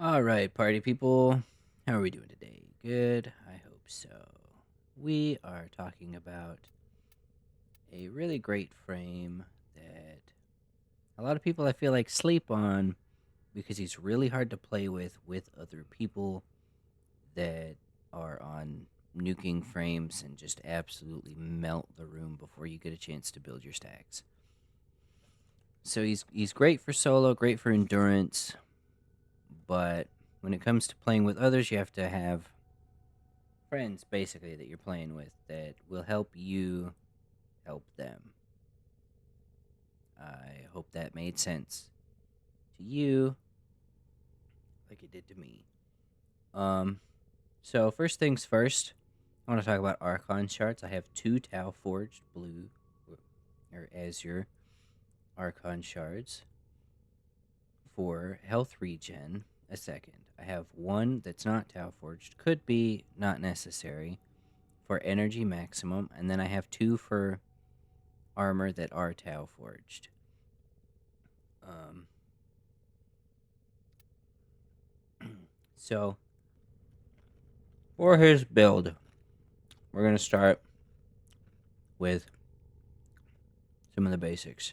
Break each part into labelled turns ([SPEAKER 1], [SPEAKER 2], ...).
[SPEAKER 1] All right, party people. How are we doing today? Good? I hope so. We are talking about a really great frame that a lot of people I feel like sleep on because he's really hard to play with other people that are on nuking frames and just absolutely melt the room before you get a chance to build your stacks. So he's great for solo, great for endurance, but when it comes to playing with others, you have to have friends basically that you're playing with that will help you help them. I hope that made sense to you like it did to me. Um so first things first, I want to talk about Archon shards. I have two Tau Forged blue or azure Archon shards for health regen a second. I have one that's not Tau Forged, could be not necessary for energy maximum, and then I have two for armor that are Tau Forged. Um, so, for his build, we're going to start with some of the basics.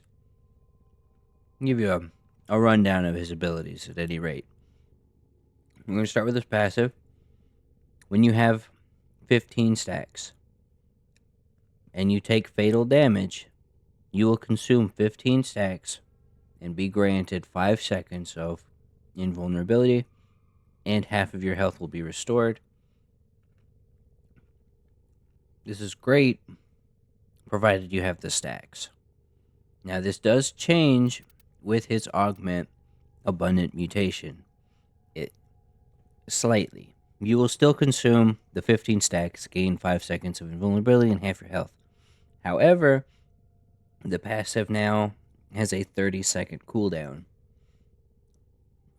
[SPEAKER 1] I'll give you a rundown of his abilities at any rate. I'm going to start with his passive. When you have 15 stacks and you take fatal damage, you will consume 15 stacks and be granted 5 seconds of invulnerability, and half of your health will be restored. This is great, provided you have the stacks. Now, this does change with his augment abundant mutation. It slightly. You will still consume the 15 stacks, gain 5 seconds of invulnerability, and half your health. However, the passive now has a 30-second cooldown.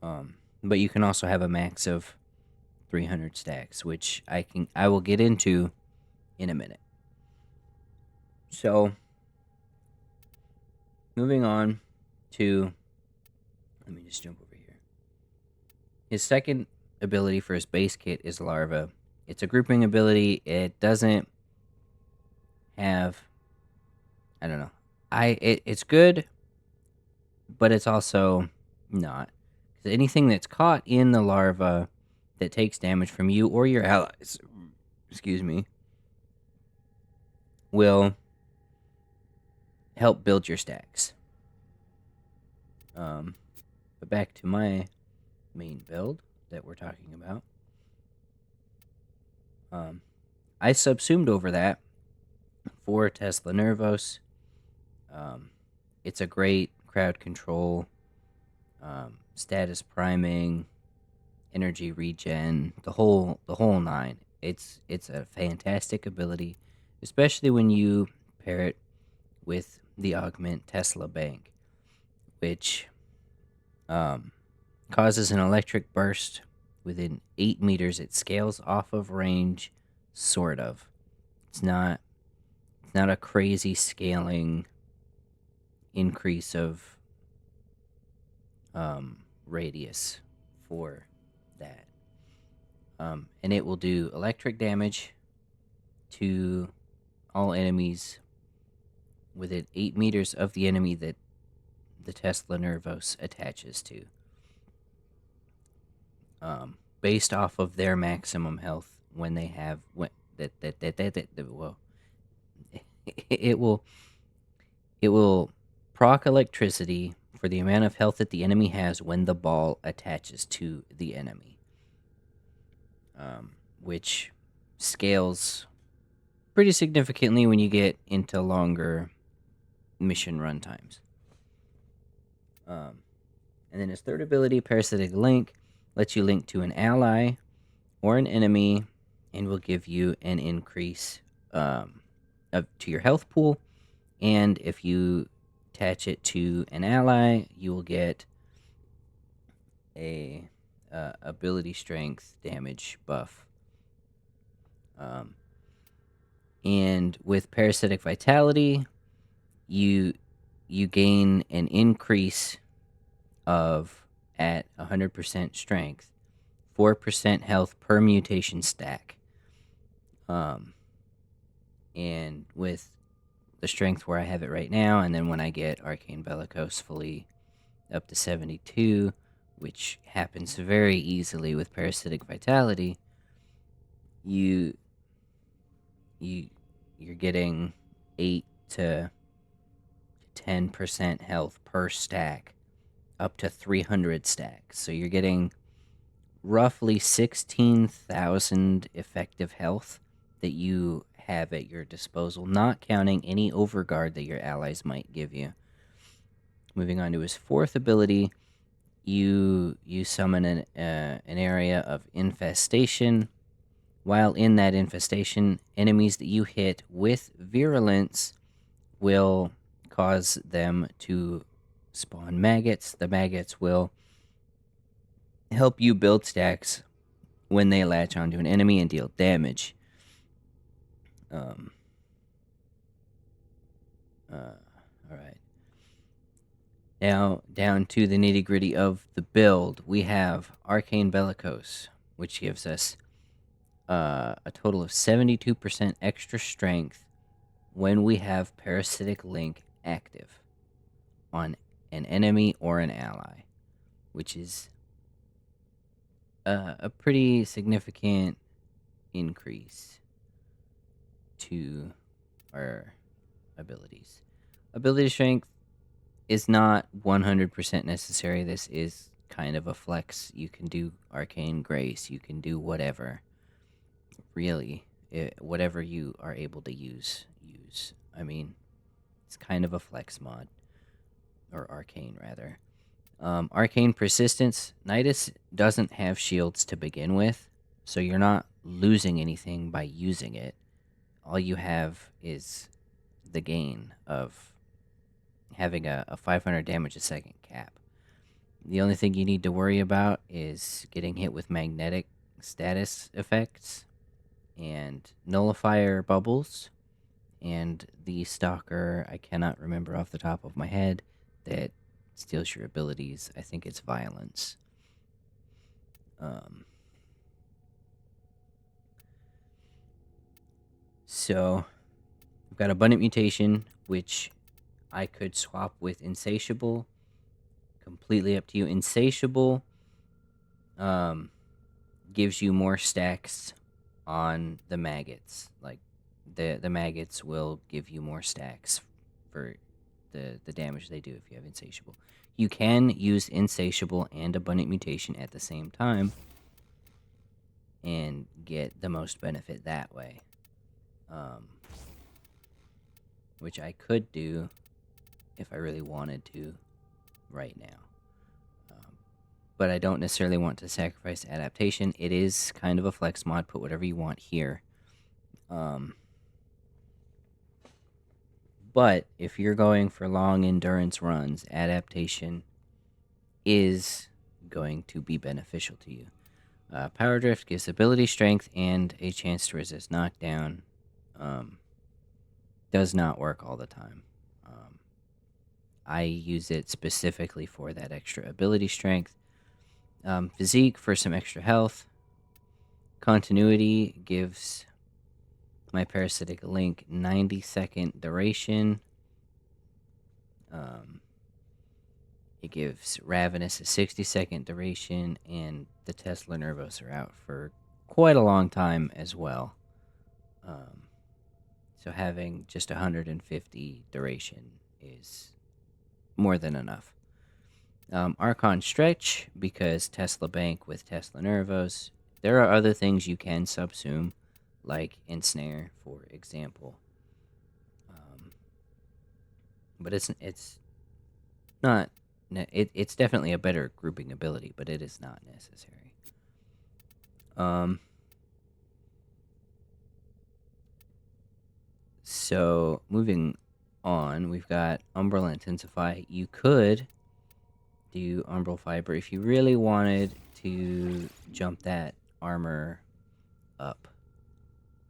[SPEAKER 1] But you can also have a max of 300 stacks, which I will get into in a minute. So, moving on to, let me just jump over here. His second ability for his base kit is Larva. It's a grouping ability. It doesn't have, I don't know. It's good, but it's also not. Because anything that's caught in the larva that takes damage from you or your allies, excuse me, will help build your stacks. But back to my main build that we're talking about. I subsumed over that for Tesla Nervos. It's a great crowd control, status priming, energy regen, the whole nine. It's a fantastic ability, especially when you pair it with the augment Tesla Bank, which causes an electric burst within 8 meters. It scales off of range, sort of. It's not a crazy scaling increase of radius for that. And it will do electric damage to all enemies within 8 meters of the enemy that the Tesla Nervos attaches to. Based off of their maximum health when they have well, it will proc electricity for the amount of health that the enemy has when the ball attaches to the enemy, which scales pretty significantly when you get into longer mission run times. And then his third ability, Parasitic Link, lets you link to an ally or an enemy and will give you an increase to your health pool. And if you attach it to an ally, you will get a ability strength damage buff. And with Parasitic Vitality, you gain an increase of at 100% strength 4% health per mutation stack. And with the strength where I have it right now, and then when I get Arcane Bellicose fully up to 72, which happens very easily with Parasitic Vitality, you're getting 8 to 10% health per stack, up to 300 stacks. So you're getting roughly 16,000 effective health that you have at your disposal, not counting any overguard that your allies might give you. Moving on to his fourth ability, you summon an area of infestation. While in that infestation, enemies that you hit with virulence will cause them to spawn maggots. The maggots will help you build stacks when they latch onto an enemy and deal damage. Alright. Now, down to the nitty-gritty of the build, we have Arcane Bellicose, which gives us a total of 72% extra strength when we have Parasitic Link active on an enemy or an ally, which is a pretty significant increase to our abilities. Ability strength is not 100% necessary. This is kind of a flex. You can do Arcane Grace, you can do whatever. Really, whatever you are able to use. I mean, it's kind of a flex mod. Or Arcane, rather. Arcane Persistence. Nidus doesn't have shields to begin with, so you're not losing anything by using it. All you have is the gain of having a 500 damage a second cap. The only thing you need to worry about is getting hit with magnetic status effects and nullifier bubbles, and the stalker, I cannot remember off the top of my head, that steals your abilities. I think it's violence. So I've got Abundant Mutation, which I could swap with Insatiable. Completely up to you. Insatiable gives you more stacks on the maggots. Like the maggots will give you more stacks for the damage they do if you have Insatiable. You can use Insatiable and Abundant Mutation at the same time and get the most benefit that way. Which I could do if I really wanted to right now. But I don't necessarily want to sacrifice adaptation. It is kind of a flex mod. Put whatever you want here. But if you're going for long endurance runs, adaptation is going to be beneficial to you. Power Drift gives ability strength and a chance to resist knockdown. Does not work all the time. I use it specifically for that extra ability strength. Physique for some extra health. Continuity gives my Parasitic Link 90-second duration. It gives Ravenous a 60-second duration, and the Tesla Nervos are out for quite a long time as well. So having just 150 duration is more than enough. Archon Stretch, because Tesla Bank with Tesla Nervos. There are other things you can subsume, like Ensnare, for example. But it's not... It's definitely a better grouping ability, but it is not necessary. So, moving on, we've got Umbral Intensify. You could do Umbral Fiber if you really wanted to jump that armor up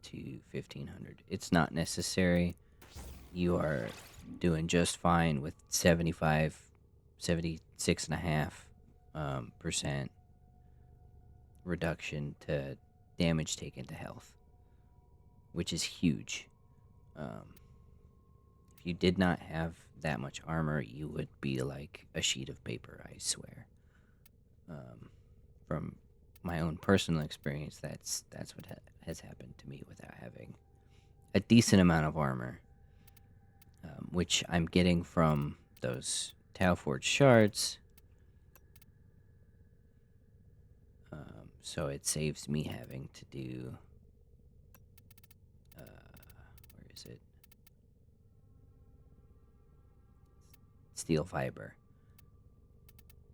[SPEAKER 1] to 1500. It's not necessary. You are doing just fine with 76.5% reduction to damage taken to health, which is huge. If you did not have that much armor, you would be like a sheet of paper, I swear. From my own personal experience, that's what has happened to me without having a decent amount of armor, which I'm getting from those Tau Forge shards. So it saves me having to do... where is it? Steel fiber.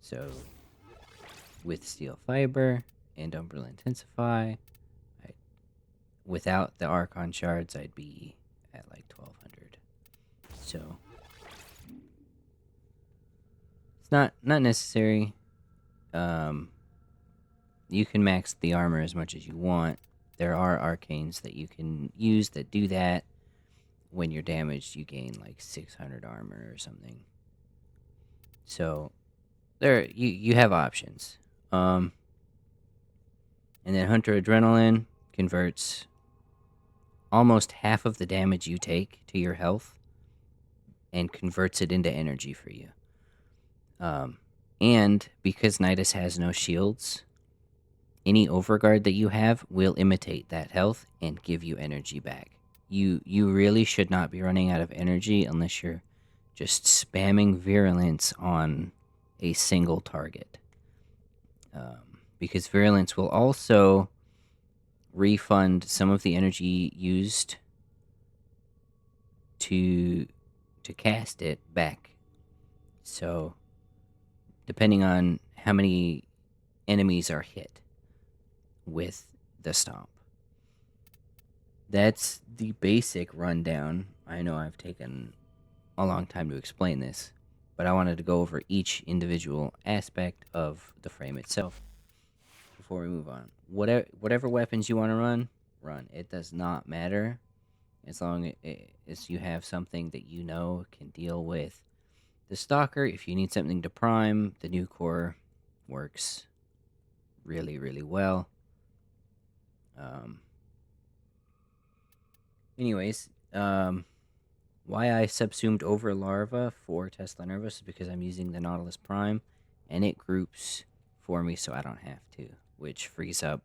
[SPEAKER 1] So with steel fiber and Umbrella Intensify, without the Archon shards, I'd be at like 1200. So it's not necessary. You can max the armor as much as you want. There are arcanes that you can use that do that. When you're damaged, you gain like 600 armor or something. So there, you have options. And then Hunter Adrenaline converts almost half of the damage you take to your health and converts it into energy for you. And because Nidus has no shields, any overguard that you have will imitate that health and give you energy back. You really should not be running out of energy unless you're just spamming Virulence on a single target. Because Virulence will also refund some of the energy used to cast it back. So, depending on how many enemies are hit with the stomp. That's the basic rundown. I know I've taken a long time to explain this, but I wanted to go over each individual aspect of the frame itself before we move on. Whatever weapons you want to run. It does not matter as long as you have something that you know can deal with the Stalker. If you need something to prime, the new core works really, really well. Anyways, why I subsumed over Larva for Tesla Nervous is because I'm using the Nautilus Prime, and it groups for me so I don't have to, which frees up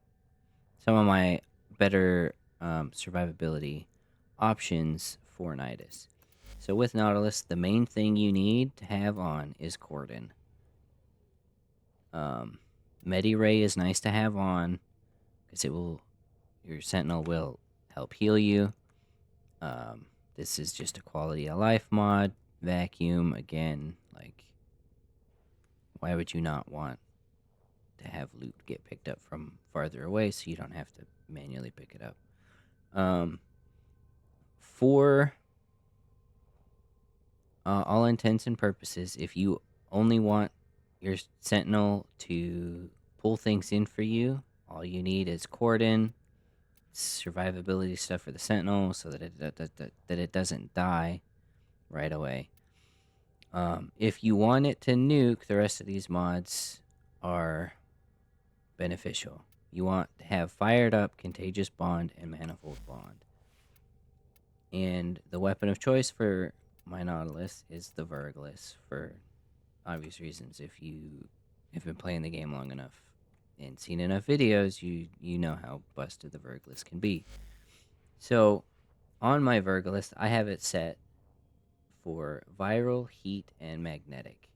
[SPEAKER 1] some of my better survivability options for Nidus. So with Nautilus, the main thing you need to have on is Cordon. Medi-Ray is nice to have on because your Sentinel will help heal you. This is just a quality of life mod. Vacuum, again, like, why would you not want to have loot get picked up from farther away so you don't have to manually pick it up? For all intents and purposes, if you only want your Sentinel to pull things in for you, all you need is Cordon, survivability stuff for the Sentinel so that it doesn't die right away. If you want it to nuke, the rest of these mods are beneficial. You want to have Fired Up, Contagious Bond, and Manifold Bond. And the weapon of choice for my Nautilus is the Verglis, for obvious reasons. If you have been playing the game long enough and seen enough videos, you know how busted the Verglis can be. So, on my Verglis, I have it set for Viral, Heat, and Magnetic.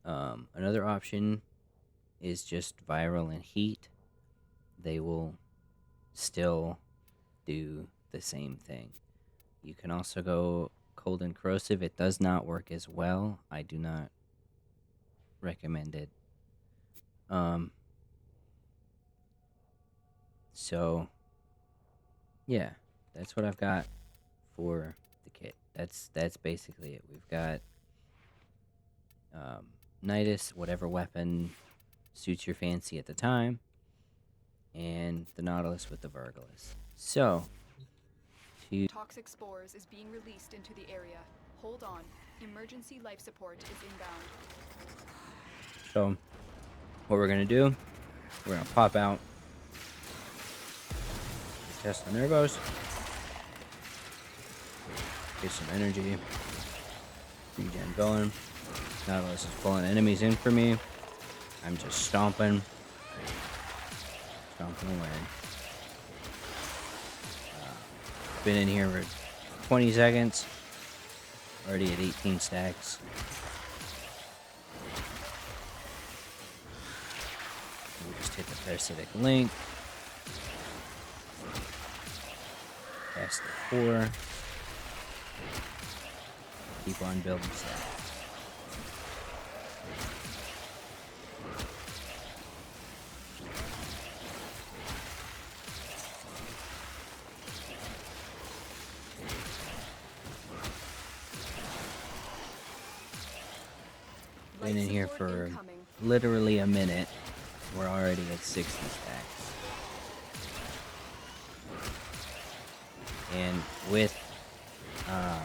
[SPEAKER 1] Another option is just Viral and Heat. They will still do the same thing. You can also go Cold and Corrosive. It does not work as well. I do not recommend it. So, yeah, that's what I've got for the kit. That's basically it. We've got Nidus, whatever weapon suits your fancy at the time, and the Nautilus with the Verglis. So,
[SPEAKER 2] Toxic spores is being released into the area. Hold on. Emergency life support is inbound.
[SPEAKER 1] So, what we're gonna do We're gonna pop out. Test the Nervos. Get some energy. Regen going. Nautilus is pulling enemies in for me. I'm just stomping. Stomping away. Been in here for 20 seconds. Already at 18 stacks. We just hit the parasitic link. Past the 4. Keep on building stacks. Been in here for literally a minute. We're already at 60 stacks. And with, I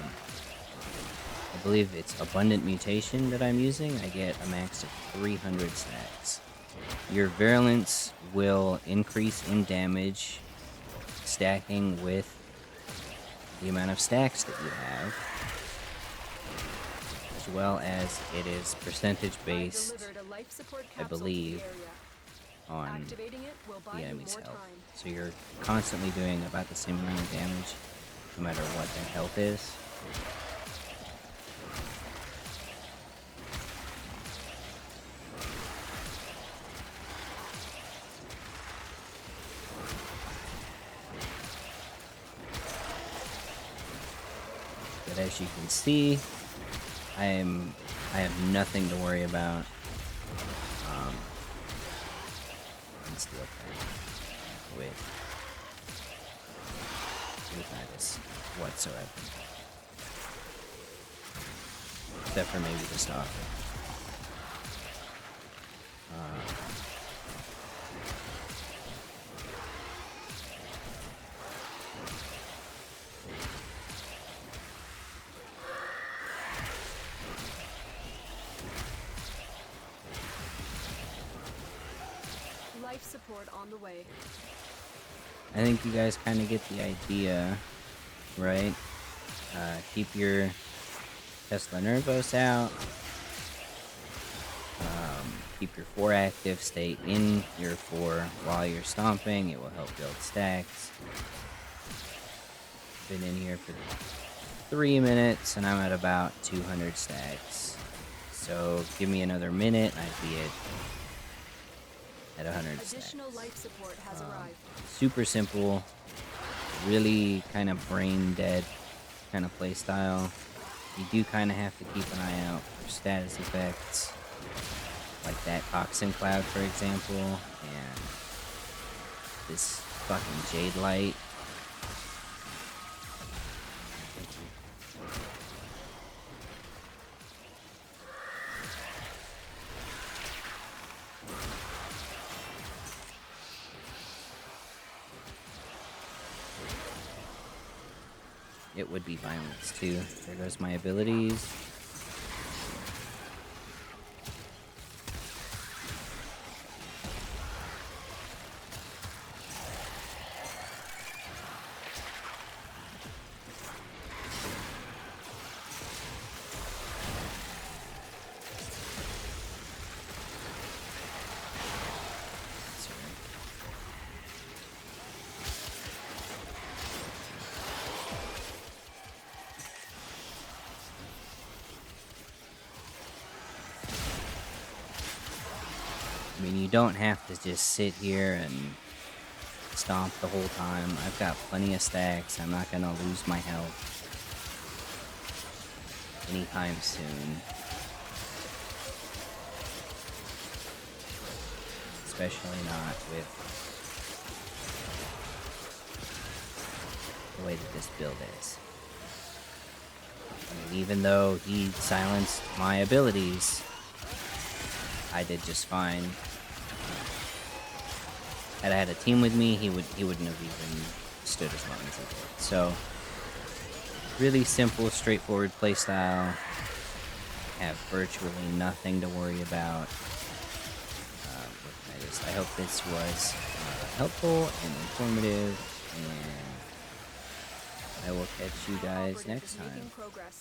[SPEAKER 1] believe it's Abundant Mutation that I'm using, I get a max of 300 stacks. Your virulence will increase in damage, stacking with the amount of stacks that you have, as well as it is percentage based, I believe, on the enemy's health. So you're constantly doing about the same amount of damage, no matter what their health is. But as you can see, I have nothing to worry about in steel with Nidus whatsoever, except for maybe the stalker.
[SPEAKER 2] Life support on the way.
[SPEAKER 1] I think you guys kind of get the idea, right? Keep your Tesla Nervos out. Keep your 4 active. Stay in your 4 while you're stomping. It will help build stacks. Been in here for 3 minutes, and I'm at about 200 stacks. So give me another minute, and I'd be at 100 stacks.
[SPEAKER 2] Life support has arrived.
[SPEAKER 1] Super simple, really kind of brain dead kind of play style. You do kind of have to keep an eye out for status effects, like that toxin cloud, for example, and this fucking jade light. It would be violence too. There goes my abilities. I mean, you don't have to just sit here and stomp the whole time. I've got plenty of stacks. I'm not gonna lose my health anytime soon. Especially not with the way that this build is. I mean, even though he silenced my abilities, I did just fine. Had I had a team with me, he wouldn't have even stood as long as he did. So, really simple, straightforward playstyle. Have virtually nothing to worry about. with Nidus. I hope this was helpful and informative, and I will catch you
[SPEAKER 2] Our
[SPEAKER 1] guys
[SPEAKER 2] operative
[SPEAKER 1] next
[SPEAKER 2] is
[SPEAKER 1] time.
[SPEAKER 2] making progress.